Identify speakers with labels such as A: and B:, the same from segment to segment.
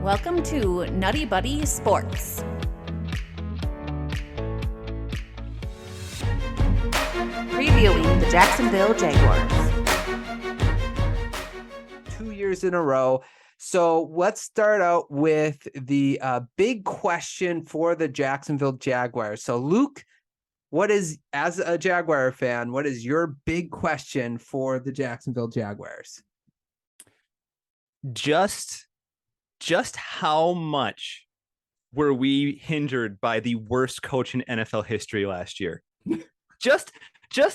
A: Welcome to NuttieBuddie Sports. Previewing the Jacksonville Jaguars.
B: 2 years in a row. So let's start out with the big question for the Jacksonville Jaguars. So Luke, as a Jaguar fan, what is your big question for the Jacksonville Jaguars?
C: Just how much were we hindered by the worst coach in NFL history last year? just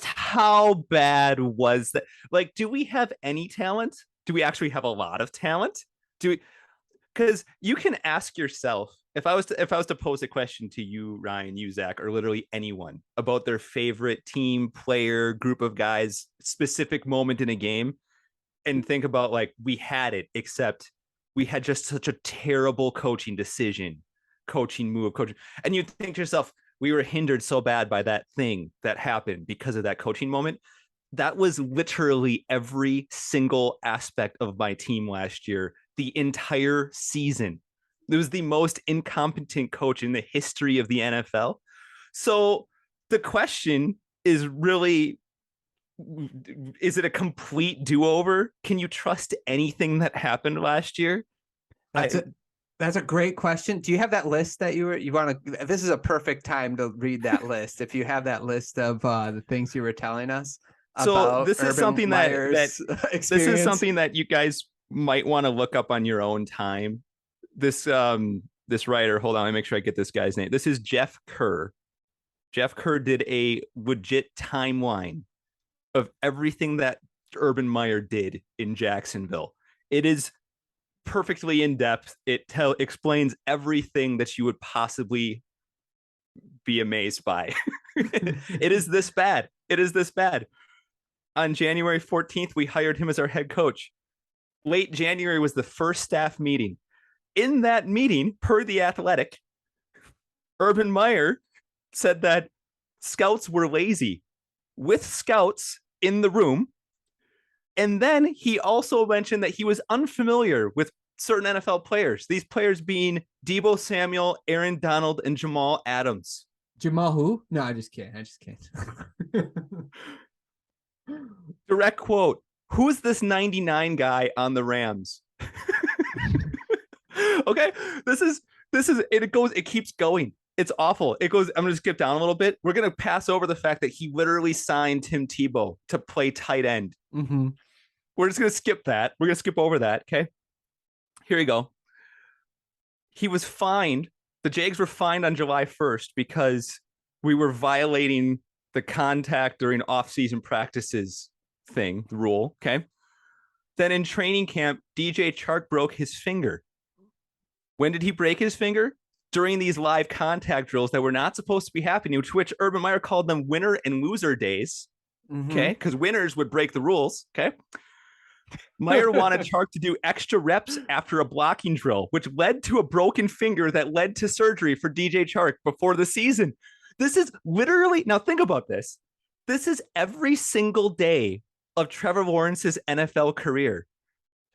C: how bad was that? Like, do we have any talent? Do we actually have a lot of talent? Because you can ask yourself, if I was to pose a question to you, Ryan, you, Zach, or literally anyone about their favorite team, player, group of guys, specific moment in a game, and think about, like, we had it, except we had just such a terrible coaching decision, coaching move, and you think to yourself, we were hindered so bad by that thing that happened because of that coaching moment. That was literally every single aspect of my team last year, the entire season. It was the most incompetent coach in the history of the NFL. So the question is really, is it a complete do-over? Can you trust anything that happened last year?
B: That's a great question. Do you have that list that you want to? This is a perfect time to read that list. If you have that list of the things you were telling us.
C: So this is something that you guys might want to look up on your own time. This writer, hold on, let me make sure I get this guy's name. This is Jeff Kerr. Jeff Kerr did a legit timeline of everything that Urban Meyer did in Jacksonville. It is perfectly in depth. It explains everything that you would possibly be amazed by. It is this bad. On January 14th, we hired him as our head coach. Late January was the first staff meeting. In that meeting, per The Athletic, Urban Meyer said that scouts were lazy with scouts in the room. And then he also mentioned that he was unfamiliar with certain NFL players, these players being Deebo Samuel, Aaron Donald, and Jamal Adams.
B: Jamal who? No, I just can't.
C: Direct quote, who's this 99 guy on the Rams? Okay, this is it keeps going. It's awful. It goes, I'm going to skip down a little bit. We're going to pass over the fact that he literally signed Tim Tebow to play tight end.
B: Mm-hmm.
C: We're just going to skip that. We're going to skip over that. Okay. Here you go. He was fined. The Jags were fined on July 1st because we were violating the contact during off-season practices thing, the rule. Okay. Then in training camp, DJ Chark broke his finger. When did he break his finger? During these live contact drills that were not supposed to be happening, which Urban Meyer called them winner and loser days.
B: Mm-hmm.
C: Okay. Because winners would break the rules. Okay. Meyer wanted Chark to do extra reps after a blocking drill, which led to a broken finger that led to surgery for DJ Chark before the season. This is literally, now think about this. This is every single day of Trevor Lawrence's NFL career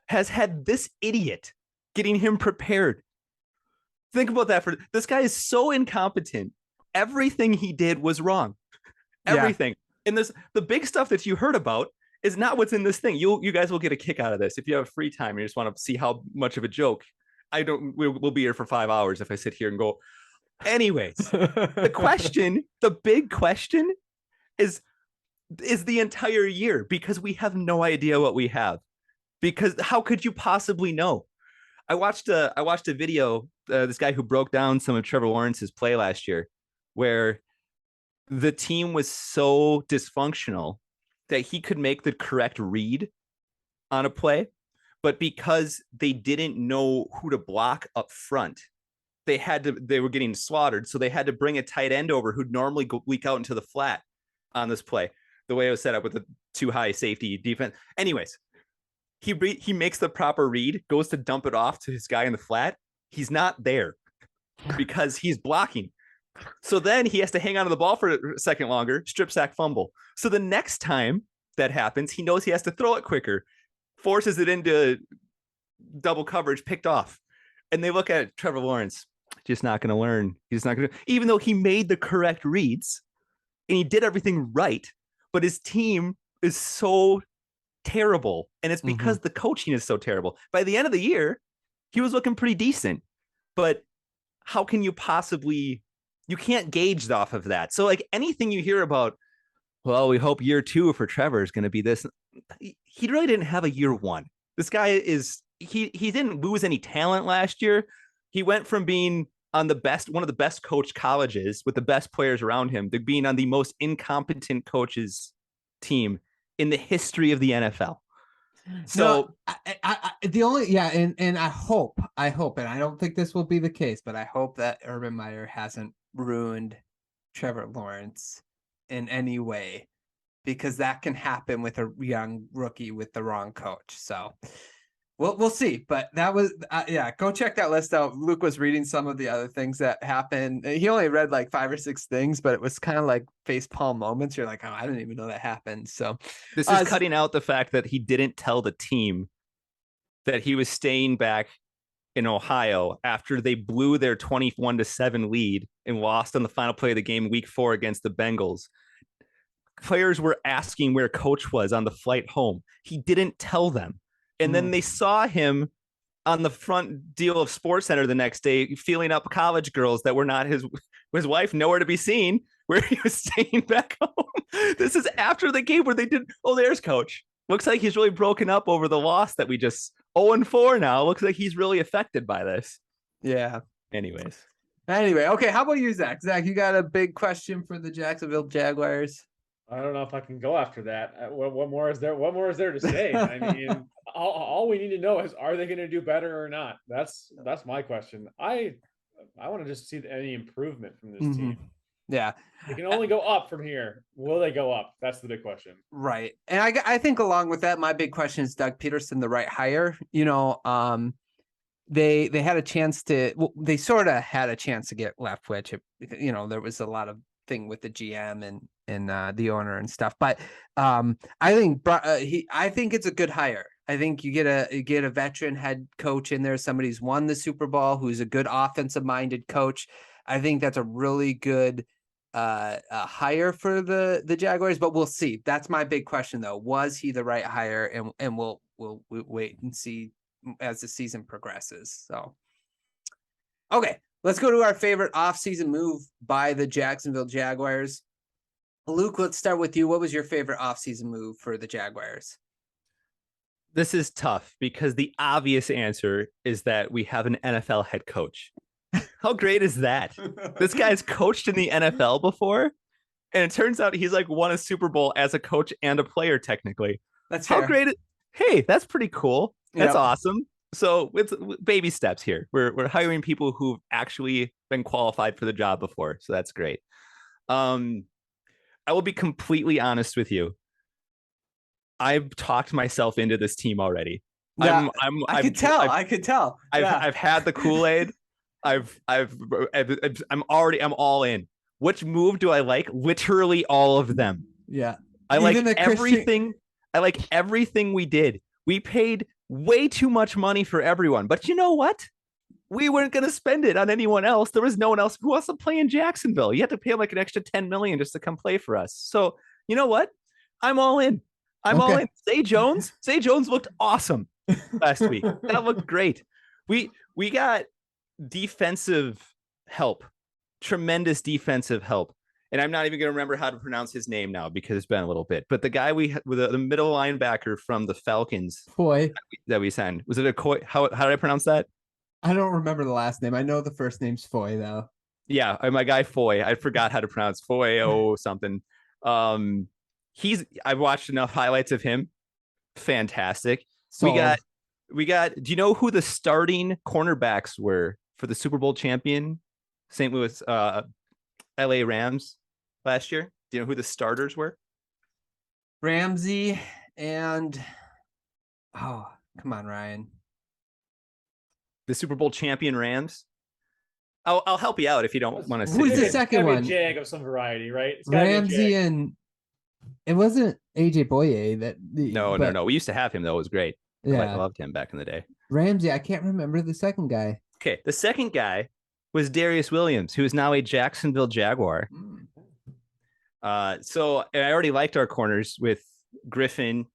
C: has had this idiot getting him prepared. Think about that. This guy is so incompetent. Everything he did was wrong. Everything. Yeah. And the big stuff that you heard about is not what's in this thing. You guys will get a kick out of this. If you have free time and you just want to see how much of a joke, we'll be here for 5 hours if I sit here and go. Anyways, the big question is the entire year, because we have no idea what we have. Because how could you possibly know? I watched a video, this guy who broke down some of Trevor Lawrence's play last year, where the team was so dysfunctional that he could make the correct read on a play, but because they didn't know who to block up front, they were getting slaughtered. So they had to bring a tight end over who'd normally leak out into the flat on this play, the way it was set up with the too high safety defense. Anyways, he makes the proper read, goes to dump it off to his guy in the flat. He's not there because he's blocking. So then he has to hang on to the ball for a second longer, strip sack, fumble. So the next time that happens, he knows he has to throw it quicker, forces it into double coverage, picked off. And they look at Trevor Lawrence, just not going to learn. He's not going to, even though he made the correct reads and he did everything right, but his team is so terrible. And it's because the coaching is so terrible. By the end of the year, he was looking pretty decent. But how can you possibly, you can't gauge off of that. So like anything you hear about, well, we hope year 2 for Trevor is going to be this. He really didn't have a year 1. This guy is, he didn't lose any talent last year. He went from being on one of the best coached colleges with the best players around him to being on the most incompetent coaches team in the history of the NFL. So
B: the only, and I hope, and I don't think this will be the case, but I hope that Urban Meyer hasn't ruined Trevor Lawrence in any way, because that can happen with a young rookie with the wrong coach. So we'll see. But that was, go check that list out. Luke was reading some of the other things that happened. He only read like 5 or 6 things, but it was kind of like facepalm moments. You're like, oh, I didn't even know that happened. So
C: this is cutting out the fact that he didn't tell the team that he was staying back in Ohio after they blew their 21-7 lead and lost on the final play of the game week 4 against the Bengals. Players were asking where coach was on the flight home. He didn't tell them. And then they saw him on the front deal of SportsCenter the next day, feeling up college girls that were not his wife, nowhere to be seen, where he was staying back home. This is after the game where they did, oh, there's coach. Looks like he's really broken up over the loss that we just 0-4 now. Looks like he's really affected by this.
B: Yeah.
C: Anyway,
B: okay. How about you, Zach? Zach, you got a big question for the Jacksonville Jaguars?
D: I don't know if I can go after that. What more is there? What more is there to say? I mean, all we need to know is, are they going to do better or not? That's my question. I want to just see any improvement from this team.
B: Yeah,
D: they can only go up from here. Will they go up? That's the big question.
B: Right, and I think along with that, my big question is, Doug Peterson the right hire? You know, they had a chance to. Well, they sort of had a chance to get Leftwich. You know, there was a lot of thing with the GM and the owner and stuff, but I think it's a good hire. I think you get a veteran head coach in there, somebody who's won the Super Bowl, who's a good offensive minded coach. I think that's a really good hire for the Jaguars, but we'll see. That's my big question though. Was he the right hire? And we'll wait and see as the season progresses. So, okay. Let's go to our favorite offseason move by the Jacksonville Jaguars. Luke, let's start with you. What was your favorite offseason move for the Jaguars?
C: This is tough because the obvious answer is that we have an NFL head coach. How great is that? This guy's coached in the NFL before, and it turns out he's like won a Super Bowl as a coach and a player technically.
B: That's fair.
C: How great hey, that's pretty cool. That's awesome. So it's baby steps here. We're hiring people who've actually been qualified for the job before. So that's great. I will be completely honest with you. I've talked myself into this team already.
B: Yeah, I could tell.
C: I've had the Kool-Aid. I'm all in. Which move do I like? Literally all of them.
B: Yeah.
C: I like everything. I like everything we did. We paid way too much money for everyone. But you know what? We weren't going to spend it on anyone else. There was no one else who wants to play in Jacksonville. You have to pay like an extra $10 million just to come play for us. So you know what? I'm all in. All in. Zay Jones looked awesome last week. That looked great. We got defensive help, tremendous defensive help. And I'm not even going to remember how to pronounce his name now because it's been a little bit. But the guy with the middle linebacker from the Falcons,
B: Foy,
C: that we signed, was it a Coy? How did I pronounce that?
B: I don't remember the last name. I know the first name's Foy though.
C: Yeah, my guy Foy. I forgot how to pronounce Foy something. I've watched enough highlights of him. Fantastic.
B: Sold.
C: We got. Do you know who the starting cornerbacks were for the Super Bowl champion St. Louis LA Rams last year? Do you know who the starters were?
B: Ramsey and come on, Ryan.
C: The Super Bowl champion Rams. I'll help you out if you don't want to say.
B: Who's the second one?
D: Jag of some variety, right?
B: Ramsey and it wasn't AJ Boye that.
C: No. We used to have him though. It was great.
B: Yeah,
C: I loved him back in the day.
B: Ramsey. I can't remember the second guy.
C: Okay, the second guy was Darius Williams, who is now a Jacksonville Jaguar. So I already liked our corners with Griffin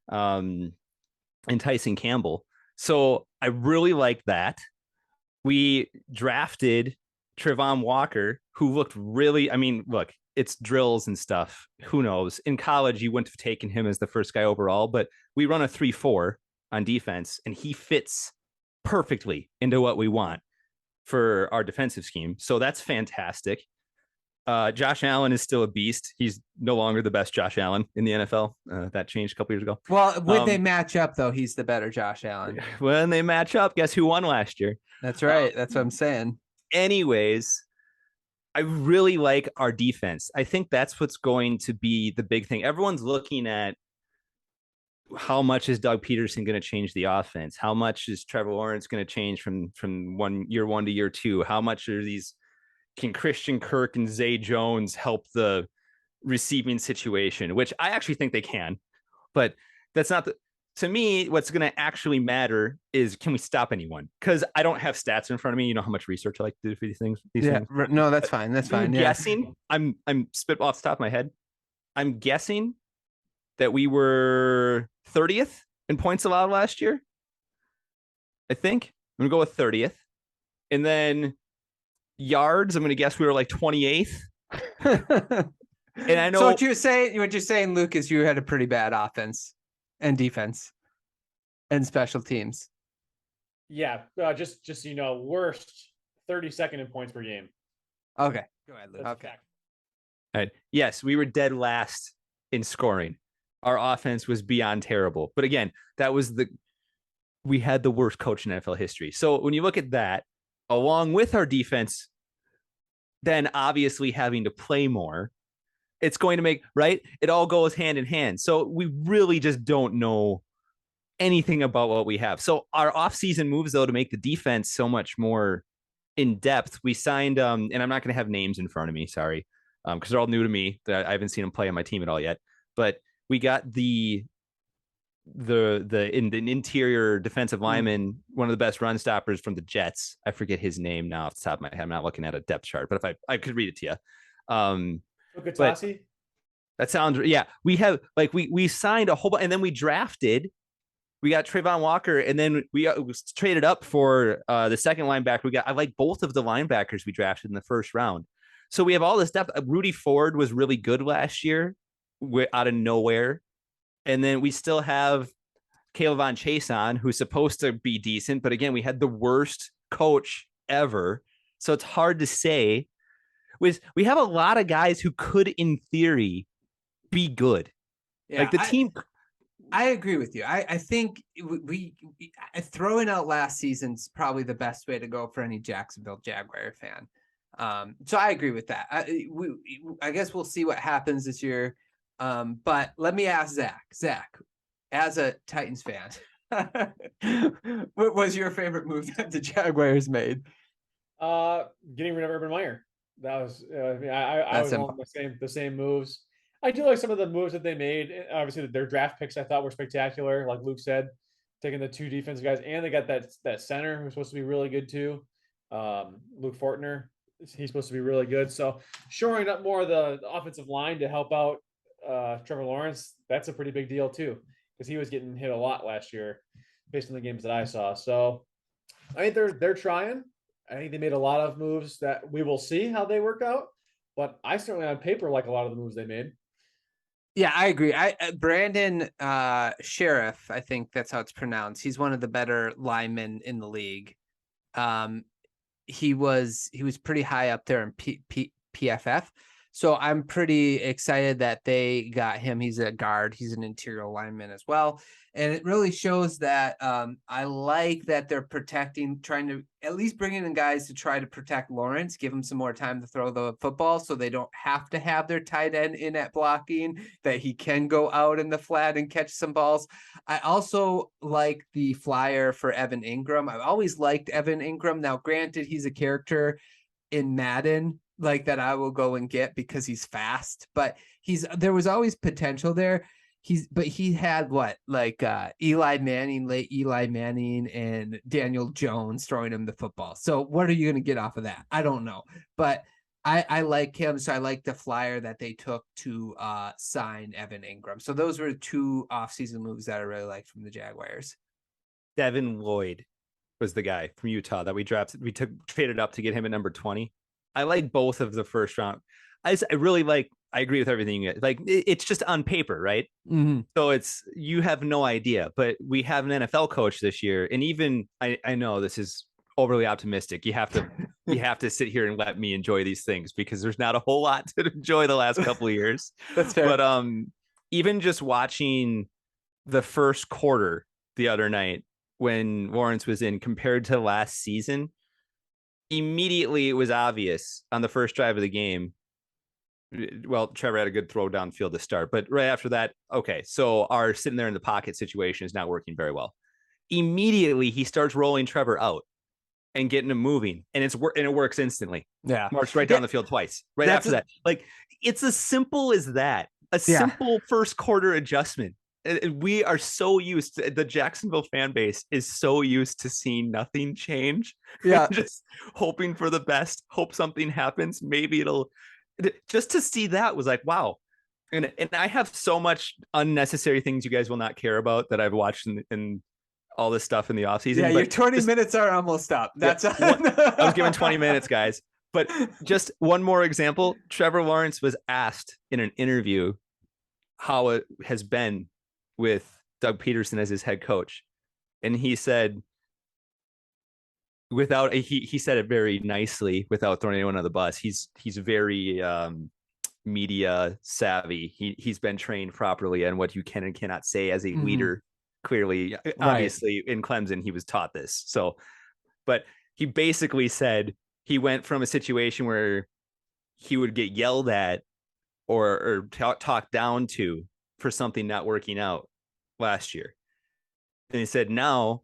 C: and Tyson Campbell. So I really like that. We drafted Trevon Walker, who looked really, I mean, look, it's drills and stuff. Who knows? In college, you wouldn't have taken him as the first guy overall, but we run a 3-4 on defense, and he fits perfectly into what we want for our defensive scheme. So that's fantastic. Josh Allen is still a beast. He's no longer the best Josh Allen in the NFL. That changed a couple years ago.
B: Well, when they match up, though, he's the better Josh Allen.
C: When they match up, guess who won last year?
B: That's right. That's what I'm saying.
C: Anyways, I really like our defense. I think that's what's going to be the big thing. Everyone's looking at how much is Doug Peterson going to change the offense? How much is Trevor Lawrence going to change from year one to year two? How much are can Christian Kirk and Zay Jones help the receiving situation? Which I actually think they can, but that's not to me, what's going to actually matter is, can we stop anyone? Because I don't have stats in front of me. You know how much research I like to do for these things.
B: No, that's fine. That's fine.
C: I'm guessing. I'm spitball off the top of my head. I'm guessing that we were 30th in points allowed last year. I think I'm gonna go with 30th, and then yards. I'm gonna guess we were like 28th. And I know.
B: So what you're saying, Luke, is you had a pretty bad offense and defense and special teams.
D: Yeah, just so you know, worst 32nd in points per game.
B: Okay, go ahead, Luke.
D: That's
B: Okay.
C: All right. Yes, we were dead last in scoring. Our offense was beyond terrible. But again, we had the worst coach in NFL history. So when you look at that, along with our defense, then obviously having to play more, it's going to make, right? It all goes hand in hand. So we really just don't know anything about what we have. So our offseason moves, though, to make the defense so much more in depth, we signed, and I'm not going to have names in front of me, sorry, because they're all new to me. I haven't seen them play on my team at all yet. But we got the interior defensive lineman, one of the best run stoppers from the Jets. I forget his name now off the top of my head. I'm not looking at a depth chart, but if I could read it to you.
D: Okatasi?
C: That sounds, yeah. We have we signed a whole bunch, and then we got Trevon Walker, and then we traded up for the second linebacker. I like both of the linebackers we drafted in the first round. So we have all this depth. Rudy Ford was really good last year, out of nowhere. And then we still have Caleb Chase on, who's supposed to be decent. But again, we had the worst coach ever. So it's hard to say. We have a lot of guys who could, in theory, be good.
B: Yeah,
C: like the team.
B: I agree with you. I think we throwing out last season's probably the best way to go for any Jacksonville Jaguar fan. So I agree with that. I guess we'll see what happens this year. But let me ask Zach. Zach, as a Titans fan, what was your favorite move that the Jaguars made?
D: Getting rid of Urban Meyer. That was, I was on the same moves. I do like some of the moves that they made. Obviously, their draft picks I thought were spectacular. Like Luke said, taking the two defensive guys, and they got that center who's supposed to be really good too. Luke Fortner, he's supposed to be really good. So shoring up more of the offensive line to help out Trevor Lawrence, that's a pretty big deal too, because he was getting hit a lot last year based on the games that I saw. So I think they're trying. I think they made a lot of moves that we will see how they work out. But I certainly on paper like a lot of the moves they made.
B: Yeah, I agree. Brandon Sheriff, I think that's how it's pronounced. He's one of the better linemen in the league. He was pretty high up there in PFF. So I'm pretty excited that they got him. He's a guard. He's an interior lineman as well. And it really shows that I like that they're trying to at least bring in guys to try to protect Lawrence, give him some more time to throw the football so they don't have to have their tight end in at blocking, that he can go out in the flat and catch some balls. I also like the flyer for Evan Ingram. I've always liked Evan Ingram. Now, granted, he's a character in Madden, like that I will go and get because he's fast, but there was always potential there. he had what, like Eli Manning, late Eli Manning, and Daniel Jones throwing him the football. So what are you going to get off of that? I don't know, but I like him. So I like the flyer that they took to sign Evan Ingram. So those were two offseason moves that I really liked from the Jaguars.
C: Devin Lloyd was the guy from Utah that we drafted. We traded up to get him at number 20. I like both of the first round. I really like. I agree with everything. Like it's just on paper, right?
B: Mm-hmm.
C: So you have no idea. But we have an NFL coach this year, and even I know this is overly optimistic. You have to sit here and let me enjoy these things because there's not a whole lot to enjoy the last couple of years.
B: That's fair.
C: But even just watching the first quarter the other night when Lawrence was in compared to last season, immediately it was obvious on the first drive of the game. Well, Trevor had a good throw downfield to start, but right after that, okay, so our sitting there in the pocket situation is not working very well. Immediately, he starts rolling Trevor out and getting him moving, and it works instantly.
B: Yeah,
C: marched right down the field twice. Right after that, like it's as simple as that. A simple first quarter adjustment. We are so used to, the Jacksonville fan base is so used to seeing nothing change.
B: Yeah,
C: just hoping for the best. Hope something happens. Maybe it'll. Just to see that was like, wow. And I have so much unnecessary things you guys will not care about that I've watched in all this stuff in the offseason.
B: Yeah, your 20 minutes are almost up. That's
C: I was given 20 minutes, guys. But just one more example. Trevor Lawrence was asked in an interview how it has been with Doug Peterson as his head coach. And he said, he said it very nicely without throwing anyone on the bus. He's very media savvy. He's been trained properly on what you can and cannot say as a leader. Clearly, obviously in Clemson, he was taught this. So, but he basically said he went from a situation where he would get yelled at or talked down to for something not working out last year. And he said, now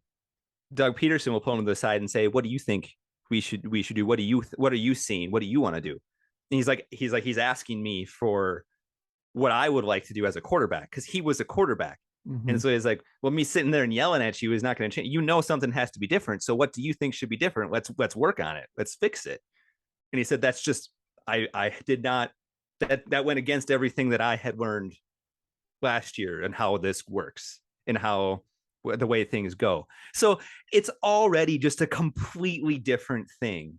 C: Doug Peterson will pull him to the side and say, what do you think we should do? What are you seeing? What do you want to do? And he's asking me for what I would like to do as a quarterback, because he was a quarterback. Mm-hmm. And so he's like, well, me sitting there and yelling at you is not going to change. You know, something has to be different. So what do you think should be different? Let's work on it. Let's fix it. And he said, that's just, I did not, that went against everything that I had learned last year and how this works and how the way things go. So it's already just a completely different thing,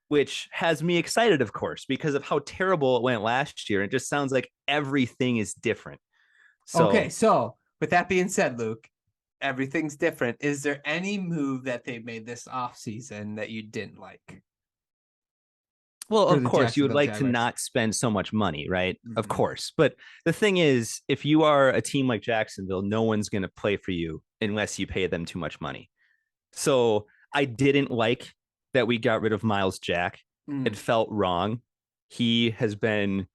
C: which has me excited, of course, because of how terrible it went last year. It just sounds like everything is different. So,
B: okay, so with that being said, Luke, everything's different. Is there any move that they made this offseason that you didn't like?
C: Well, of course, you would like to not spend so much money, right? Mm-hmm. Of course. But the thing is, if you are a team like Jacksonville, no one's going to play for you unless you pay them too much money. So I didn't like that we got rid of Miles Jack. It felt wrong. He has been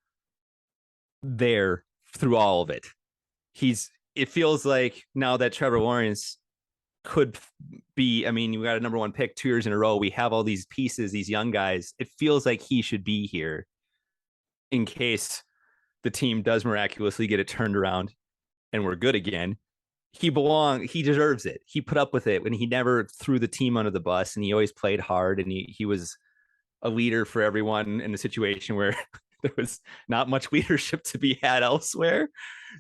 C: there through all of it. It feels like now that Trevor Lawrence could be, I mean, we got a number one pick 2 years in a row. We have all these pieces, these young guys. It feels like he should be here in case the team does miraculously get it turned around and we're good again. He deserves it. He put up with it when he never threw the team under the bus, and he always played hard, and he was a leader for everyone in a situation where there was not much leadership to be had elsewhere.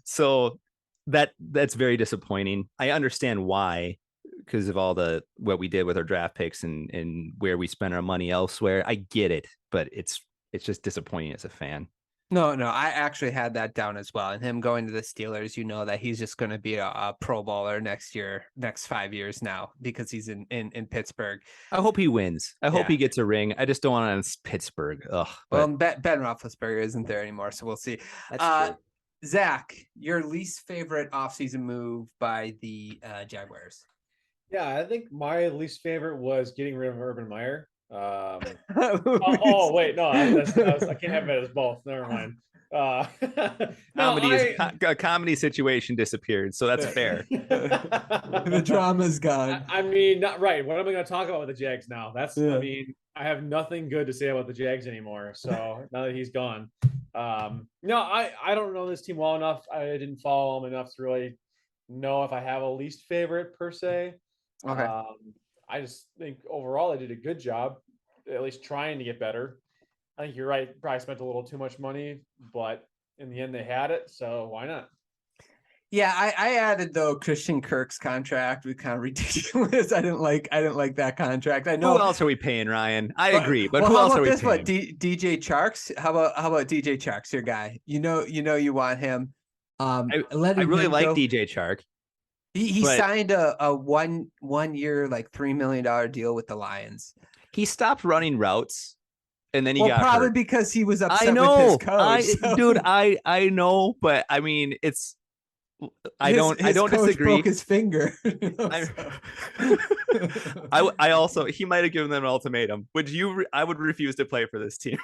C: So that's very disappointing. I understand why, because of all what we did with our draft picks and where we spent our money elsewhere. I get it, but it's just disappointing as a fan.
B: No, I actually had that down as well. And him going to the Steelers, you know that he's just going to be a Pro Bowler next 5 years now, because he's in Pittsburgh.
C: I hope he wins. I hope he gets a ring. I just don't want to Pittsburgh. Ugh.
B: Well, Ben Roethlisberger isn't there anymore, so we'll see.
C: That's true.
B: Zach, your least favorite offseason move by the Jaguars?
D: Yeah, I think my least favorite was getting rid of Urban Meyer. Wait, no, I can't have it as both. Never mind.
C: A comedy situation disappeared, so that's fair.
B: The drama's gone.
D: I mean, not right. What am I going to talk about with the Jags now? I I have nothing good to say about the Jags anymore. So now that he's gone, no, I don't know this team well enough. I didn't follow them enough to really know if I have a least favorite per se.
B: Okay.
D: I just think overall they did a good job, at least trying to get better. I think you're right. Probably spent a little too much money, but in the end they had it. So why not?
B: Yeah, I added though Christian Kirk's contract was kind of ridiculous. I didn't like that contract. I know.
C: Who else are we paying, Ryan? I agree, but
B: well,
C: who
B: how
C: else
B: about
C: are we
B: this?
C: paying?
B: What DJ Charks? How about DJ Charks, your guy? You know you want him.
C: I
B: letting
C: really
B: him
C: like
B: go.
C: DJ Chark.
B: He
C: but
B: signed a one year like $3 million deal with the Lions.
C: he stopped running routes, and then he got
B: probably
C: hurt.
B: because he was upset
C: I know,
B: with his coach.
C: dude. I know, but I mean, it's. I don't
B: coach
C: disagree.
B: Broke his finger.
C: I also, he might have given them an ultimatum. I would refuse to play for this team.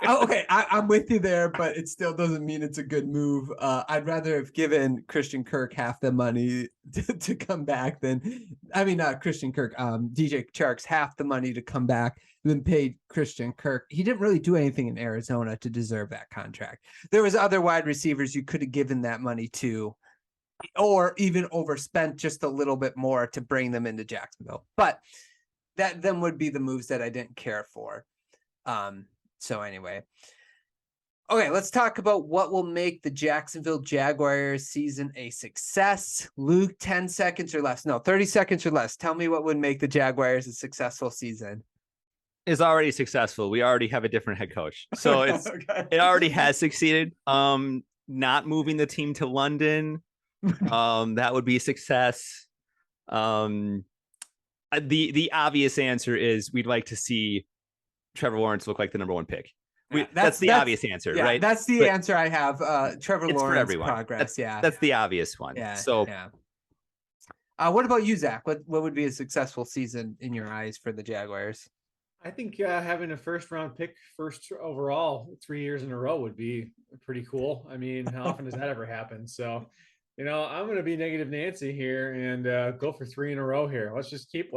B: Okay, I'm with you there, but it still doesn't mean it's a good move. I'd rather have given Christian Kirk half the money to come back not Christian Kirk, DJ Chark's half the money to come back than paid Christian Kirk. He didn't really do anything in Arizona to deserve that contract. There was other wide receivers you could have given that money to, or even overspent just a little bit more to bring them into Jacksonville. But that then would be the moves that I didn't care for. So anyway, okay, let's talk about what will make the Jacksonville Jaguars season a success. Luke, 10 seconds or less. No, 30 seconds or less. Tell me what would make the Jaguars a successful season.
C: Is already successful. We already have a different head coach. So it's
B: okay.
C: It already has succeeded. Not moving the team to London. That would be a success. The obvious answer is we'd like to see Trevor Lawrence look like the number one pick. That's the obvious answer, right?
B: That's the answer I have. Trevor Lawrence progress.
C: That's the obvious one.
B: Yeah.
C: So
B: what about you, Zach? What would be a successful season in your eyes for the Jaguars?
D: I think having a first round pick, first overall, 3 years in a row would be pretty cool. I mean, how often does that ever happen? So, I'm going to be negative Nancy here and go for 3 in a row here. Let's just keep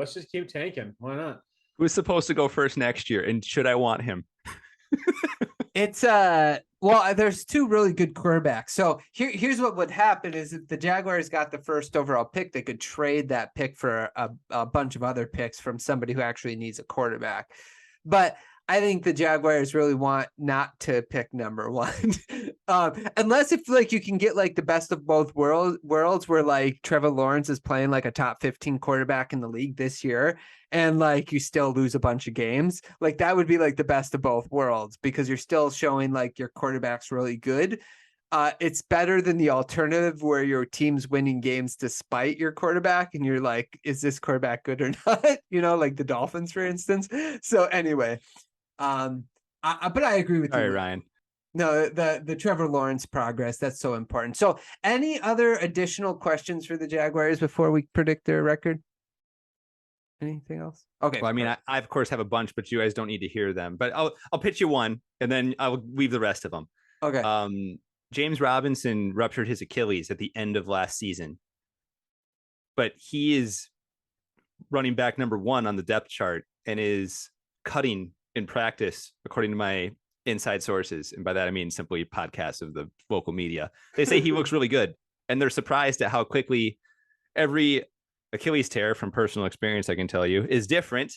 D: tanking. Why not?
C: Who's supposed to go first next year? And should I want him?
B: It's there's 2 really good quarterbacks. So here's what would happen is if the Jaguars got the first overall pick, they could trade that pick for a bunch of other picks from somebody who actually needs a quarterback. But I think the Jaguars really want not to pick number 1. Unless if you can get the best of both worlds where Trevor Lawrence is playing a top 15 quarterback in the league this year and you still lose a bunch of games. That would be the best of both worlds because you're still showing your quarterback's really good. It's better than the alternative where your team's winning games despite your quarterback and you're is this quarterback good or not? Like the Dolphins, for instance. So anyway, but I agree with you.
C: All right, Ryan.
B: No, the Trevor Lawrence progress, that's so important. So any other additional questions for the Jaguars before we predict their record? Anything else? Okay.
C: Well, I mean, I of course have a bunch, but you guys don't need to hear them. But I'll pitch you one, and then I'll leave the rest of them.
B: Okay.
C: James Robinson ruptured his Achilles at the end of last season, but he is running back number 1 on the depth chart and is cutting in practice, according to my inside sources. And by that, I mean simply podcasts of the local media. They say he looks really good, and they're surprised at how quickly every Achilles tear, from personal experience, I can tell you, is different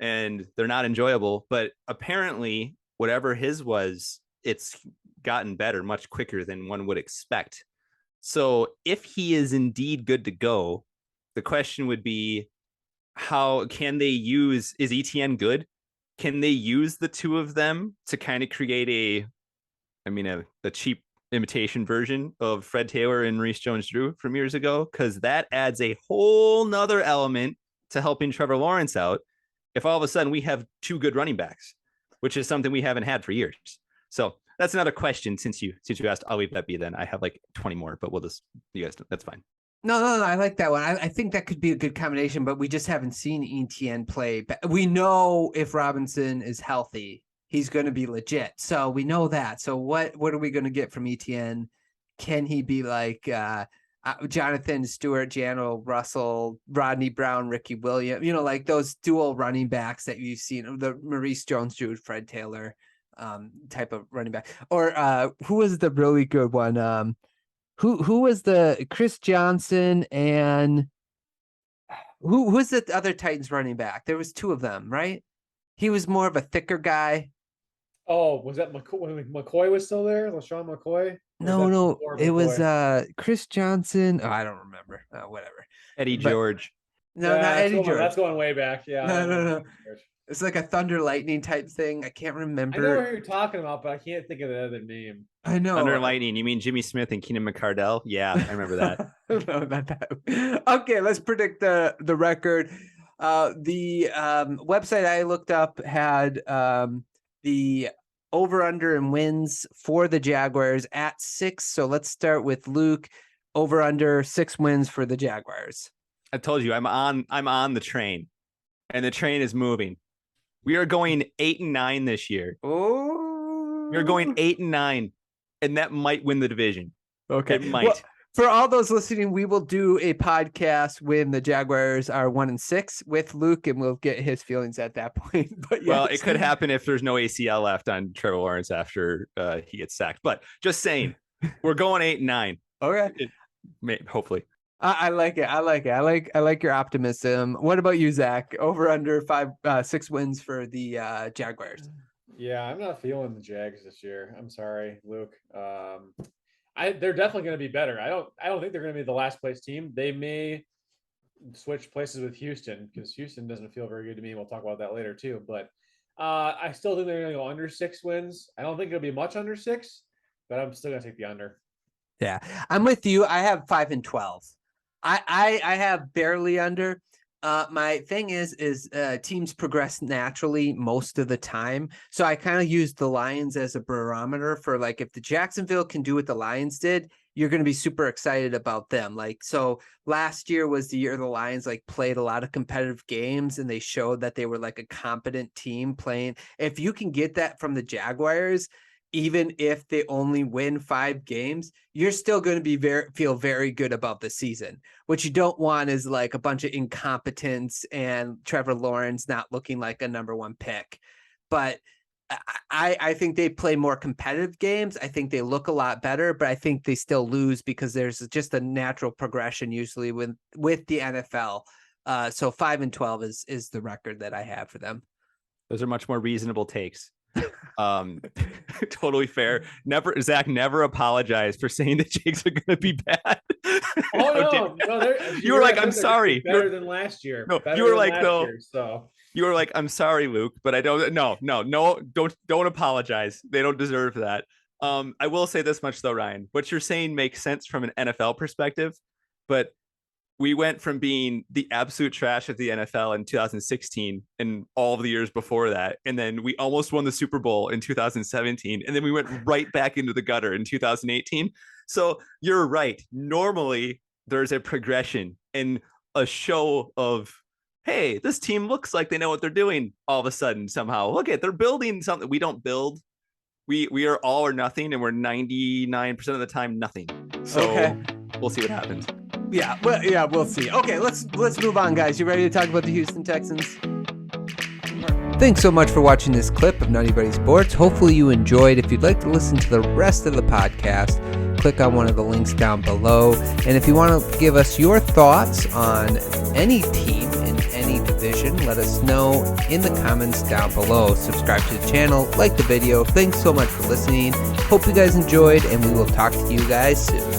C: and they're not enjoyable. But apparently, whatever his was, it's gotten better much quicker than one would expect. So if he is indeed good to go, the question would be, how can they is ETN good? Can they use the 2 of them to kind of create a cheap imitation version of Fred Taylor and Maurice Jones-Drew from years ago? Because that adds a whole nother element to helping Trevor Lawrence out if all of a sudden we have 2 good running backs, which is something we haven't had for years. So that's another question. Since you asked, I'll leave that be then. I have 20 more, but that's fine.
B: No, I like that one. I think that could be a good combination, but we just haven't seen ETN play. We know if Robinson is healthy, he's going to be legit. So we know that. So what are we going to get from ETN? Can he be Jonathan Stewart, Jano Russell, Rodney Brown, Ricky Williams, like those dual running backs that you've seen, the Maurice Jones-Drew, Fred Taylor type of running back. Or who was the really good one? Who was the Chris Johnson and who's the other Titans running back? There was 2 of them, right? He was more of a thicker guy.
D: Oh, was that McCoy, when McCoy was still there? LaShawn McCoy?
B: No, it was Chris Johnson. Oh, I don't remember. Whatever.
C: Eddie George.
B: No, not Eddie George.
D: That's going way back. Yeah.
B: No. It's like a Thunder Lightning type thing. I can't remember.
D: I know what you're talking about, but I can't think of the other name.
B: I know.
C: Thunder Lightning. You mean Jimmy Smith and Keenan McCardell? Yeah, I remember that.
B: No, not that. Okay, let's predict the record. The website I looked up had the over-under and wins for the Jaguars at 6. So let's start with Luke. Over-under 6 wins for the Jaguars.
C: I told you I'm on the train, and the train is moving. We are going 8-9 this year.
B: Oh,
C: We're going 8-9, and that might win the division.
B: Okay,
C: it might.
B: Well, for all those listening, we will do a podcast when the Jaguars are 1-6 with Luke, and we'll get his feelings at that point. But yes.
C: Well, it could happen if there's no ACL left on Trevor Lawrence after he gets sacked. But just saying, we're going 8-9.
B: Okay,
C: hopefully.
B: I like it. I like your optimism. What about you, Zach? Over under 6 wins for the Jaguars.
D: Yeah, I'm not feeling the Jags this year. I'm sorry, Luke. They're definitely going to be better. I don't think they're going to be the last place team. They may switch places with Houston because Houston doesn't feel very good to me. We'll talk about that later too. But I still think they're going to go under 6 wins. I don't think it'll be much under 6, but I'm still going to take the under.
B: Yeah, I'm with you. I have 5-12. I have barely under. My thing is teams progress naturally most of the time. So I kind of use the Lions as a barometer for like, if the Jacksonville can do what the Lions did, you're going to be super excited about them. Like, so last year was the year the Lions like played a lot of competitive games and they showed that they were like a competent team playing. If you can get that from the Jaguars, even if they only win 5 games, you're still going to be feel very good about the season. What you don't want is like a bunch of incompetence and Trevor Lawrence not looking like a number 1 pick. But I think they play more competitive games. I think they look a lot better, but I think they still lose because there's just a natural progression usually with the NFL. So 5-12 is the record that I have for them.
C: Those are much more reasonable takes. Totally fair. Zach never apologized for saying the Jags are going to be bad.
D: Oh no,
C: you were like, I'm sorry.
D: Better than last year.
C: No,
D: better
C: you were like, though.
D: So
C: you were like, I'm sorry, Luke, but I don't. No, don't apologize. They don't deserve that. I will say this much though, Ryan. What you're saying makes sense from an NFL perspective, but we went from being the absolute trash of the NFL in 2016 and all of the years before that. And then we almost won the Super Bowl in 2017. And then we went right back into the gutter in 2018. So you're right. Normally there's a progression and a show of, hey, this team looks like they know what they're doing. All of a sudden, somehow, look at, they're building something. We don't build. We are all or nothing. And we're 99% of the time, nothing. So We'll see what happens.
B: Yeah, we'll see. Okay, let's move on, guys. You ready to talk about the Houston Texans? Thanks so much for watching this clip of NuttieBuddie Sports. Hopefully you enjoyed. If you'd like to listen to the rest of the podcast, click on one of the links down below. And if you want to give us your thoughts on any team in any division, let us know in the comments down below. Subscribe to the channel, like the video. Thanks so much for listening. Hope you guys enjoyed, and we will talk to you guys soon.